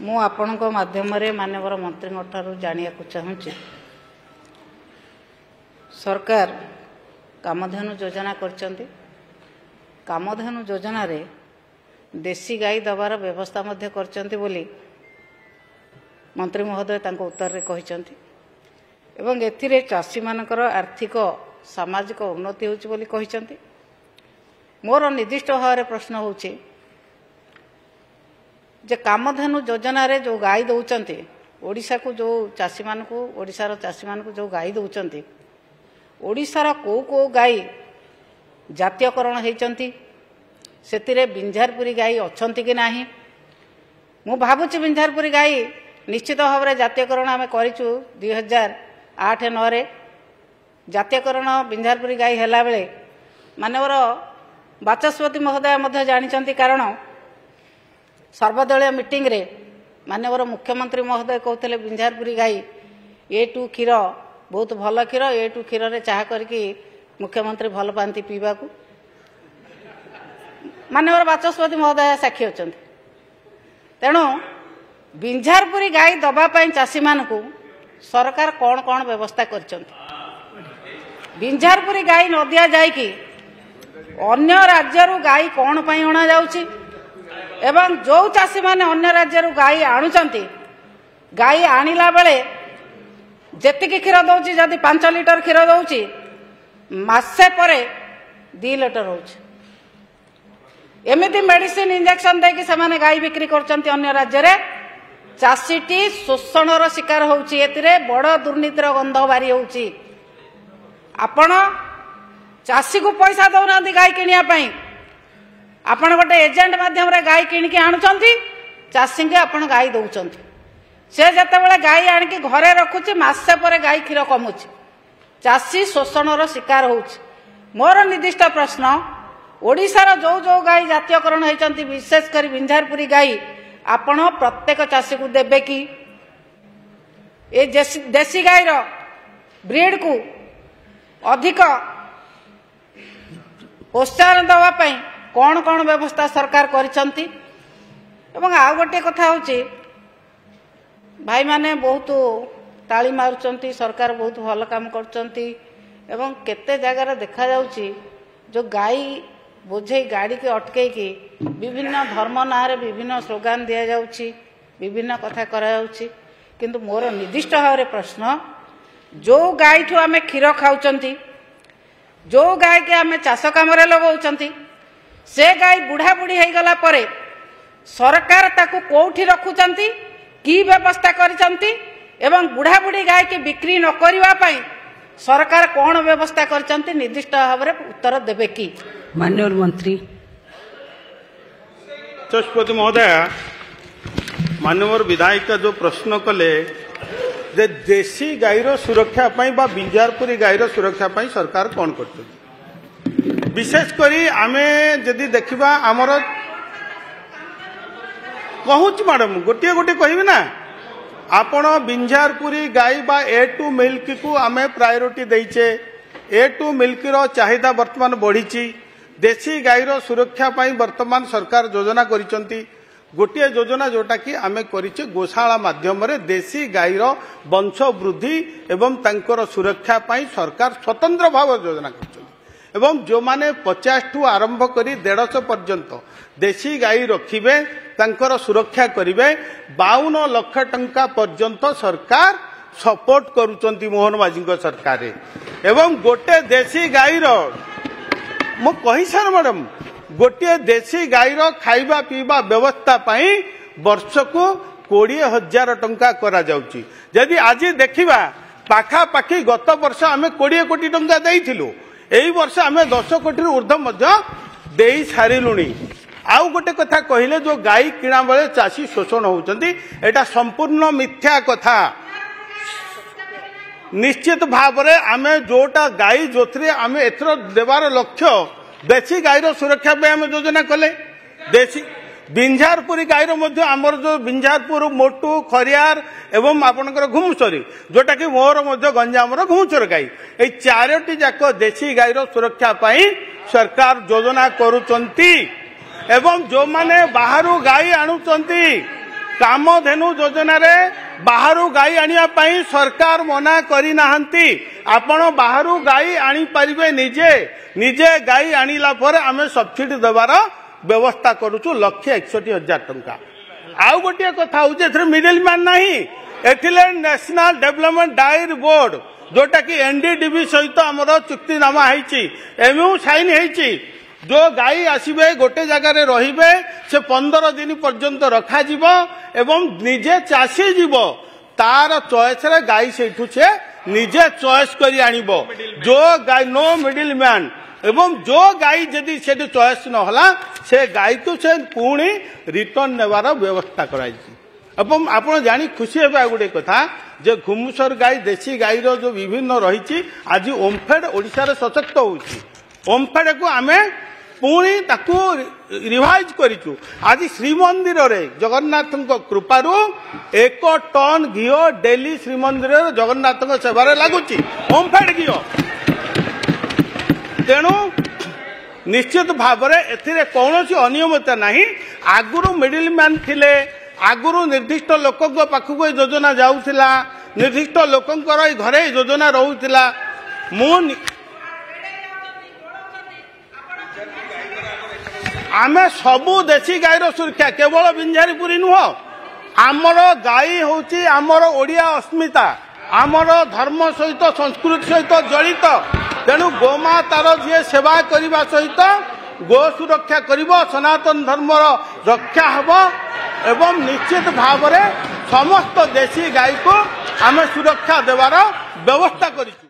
मु आपणक माध्यम मानवर मंत्री जानिया चाहूँगी सरकार कामधेनु योजना करचंती। कामधेनु योजना रे देशी गाई दबार व्यवस्था मध्य करचंती बोली मंत्री महोदय तांको उत्तर रे कहिसंती एवं एथिरे चाषी मानकर आर्थिक सामाजिक उन्नति होची बोली कहिसंती। मोर निर्दिष्ट भाव प्रश्न होची जे कामधेनु योजना रे जो गाई दौचंती ओडिशा को जो चाषी मान को ओडिशार चाषी मान को जो गाई दौचंती ओडिशार को गाई जातीयकरण होती से बिंझारपुरी गाई अच्छी कि नाही मु भावुची बिंझारपुरी गाई निश्चित भाव में जातीयकरण आम करूँ 2008-9 जातीयकरण बिंझारपुरी गाई हैला बेले मानवर बाचस्पति महोदय जानी कारण सर्वदलीय मीटिंग रे मानवर मुख्यमंत्री महोदय कहते बिंझारपुरी गाई A2 क्षीर बहुत भल क्षीर A2 क्षीर रे चाह करके मुख्यमंत्री भल पाती पीवा को मानवर बाचस्पति महोदय साक्षी अच्छा। तेणु बिंझारपुरी गाई दबापाई चाषी मान को सरकार कौन कौन व्यवस्था कर बिंझारपुरी गाई न दिया जाए कि अन्य राज्य गाई कौन पाई अणा जाउची एवं जो चाषी माने अन्य राज्य गाई आणुचंती गाई आणिला बेले जेतिकी क्षीर दउची जदि 5 लिटर क्षीर दउची मासे परे 2 लिटर होउची एमिति मेडिसिन इंजेक्शन देकी से गाई बिक्री करचंती अन्य राज्य रे चाषीटी शोषणर शिकार होउची एतिरे बड़ दुर्नीतिर गंध बारी होउची। आपण चाषी को पैसा दौना गाई किनिया पई आपण गोटे एजेंट माध्यम रे गाई किणिकी आणुचंती चाषी के आपण गाई दउचंती से जतेबेले गाई आणिकी घरे रखुची मासे परे गाई क्षीर कमुची चाषी शोषणर शिकार होउची। मोर निर्दिष्ट प्रश्न ओडिशार जो जो गाई जातीयकरण होइचंती विशेष कर बिंझारपुरी गाई आपण प्रत्येक चाषी को देबे कि ए देशी गाई रो ब्रीड को अधिक प्रोत्साहन दवा पई कौन कौन व्यवस्था सरकार करिसंती। एवं आ गोटे कथा होची भाई माने बहुत ताली मारुचंती सरकार बहुत भल काम करचंती एवं केते जगह रे देखा जाउची जो गाई बोझे गाड़ी के अटके की विभिन्न धर्म ना रे विभिन्न स्लोगान दिया जाउची विभिन्न कथा करा जाउची किंतु मोर निर्दिष्ट भाव प्रश्न जो गाई ठू आमे क्षीर खाउचंती जो गाय के आमे चाष काम रे लगाउचंती से गाय बुढ़ा बुढ़ी हो गला परे सरकार ताकू कोठी रखुचंती की व्यवस्था करिसंती एवं बुढ़ा बुढ़ी गाय के बिक्री न करिवा पई सरकार कौन व्यवस्था करिसंती निर्दिष्ट भाव में उत्तर देबे कि माननीय मंत्री। बाचस्पति महोदय माननीय विधायिका जो प्रश्न कले जे देशी गाईर सुरक्षा पाई बा बिंझारपुरी गाईर सुरक्षा पाई सरकार कौन करछथि विशेष करी आमे जदि देखिबा हमर कहूच मैडम गोटे गोटे कहबी ना आपण बिंझारपुरी गाई बा A2 मिल्क को आमे प्रायोरिटी देइचे A2 मिल्क रो चाहिदा वर्तमान बढ़ीची देशी गाईर सुरक्षा पाई वर्तमान सरकार योजना करिसंती गोटे योजना जोटा कि आमे करिचे गोशाला माध्यम रे देशी गाईर वंश वृद्धि एवं तांकर सुरक्षा पाई सरकार स्वतंत्र भाव योजना करिसंती एवं जो माने 50 ठू आरंभ करी 150 पर्यंत देशी गाई रखिबे तांकर सुरक्षा करिवे 52 लाख टंका पर्यंत सरकार सपोर्ट करूचंती मोहन माझी सरकार एवं गोटे देशी गाईर मु कहि सर मैडम गोटे देशी गाईर खाइबा पीबा व्यवस्था पाई वर्ष को 20,000 टंका करा जाउची यदि आज देखिबा पाखा पाखी गत वर्ष आमे 20 कोटी टंका देइथिलु एई वर्ष आमे 10 कोटी ऊर्ध्व मध्य देई सारिलुणी। आउ गोटे कथा कहिले जो गाई किणा बेले चाषी शोषण होउचंती एटा संपूर्ण मिथ्या कथा निश्चित भाव में आमे जोटा गाई जोथरे आमे एथरो देवार लक्ष्य देशी गाईर सुरक्षा पे आमे योजना कले देशी बिंझारपुरी गाईर मध्य आमर जो बिंझारपुर मोटू खरियार एवं आपनकर घुमुसरी जोटा कि मोर मध्य गंजामर घुमुसर गाई ए चारोटी जाक देशी गाईर सुरक्षा पाई सरकार योजना करूचंती एवं जो माने बाहरु गाई आणुचंती कामधेनु योजना रे बाहरु गाई आनिया पई सरकार मना करी नाहंती आपण बाहरु गाई आनी परिबे निजे निजे गाई आनिला पर आमे सब्सिडी देवार व्यवस्था करूछु 1,61,000 टंका। आउ गोटे कथा होजे एथरे मिडिल मैन नाही एथिले नेशनल डेवलपमेंट डायरी बोर्ड जोटा कि एनडीडीबी सहित आमर चुक्तिनामा है एमयू साइन है जो गाई आसबे गोटे जगार रे से 15 दिन पर्यंत रखा एवं निजे चाषी जीव तार चॉइस रे गाई से निजे चॉइस करी आनिबो जो गाई नो मिडिल मैन एवं जो गाई जदि से चॉइस नहला से गाई को से पुणी रिटर्न नेवार व्यवस्था कराई एवं आप जानी खुशी हे गोटे कथा जे घुमुसर गाई देशी गाई रो जो विभिन्न रही आज ओमफेड ओडिशा रे सशक्त होउची ओमफेड को आमे पुणी ताकू रिवाइज करिचु आज श्रीमंदिर रे जगन्नाथ कृपारू 1 टन घिओ डेली श्रीमंदिर जगन्नाथ सेवार लगुची ओमफेड घिओ तेणु निश्चित भाव में कौन अनियमितता नहीं आगुरु मिडिल मैन थिले आगुरु निर्दिष्ट लोक पाखक योजना जाऊला निर्दिष्ट लोकंकर घरे योजना रोला आमे सबू देशी गाईर सुरक्षा केवल बिंझारीपुरी नुह आमर गाई होची आमर ओडिया अस्मिता आमर धर्म सहित संस्कृति सहित जड़ित तेणु गोमातार जी सेवा करने सहित गो सुरक्षा करिबो सनातन धर्म रक्षा हब एवं निश्चित भाव में समस्त देशी गाई को आमे सुरक्षा देवार व्यवस्था करिछु।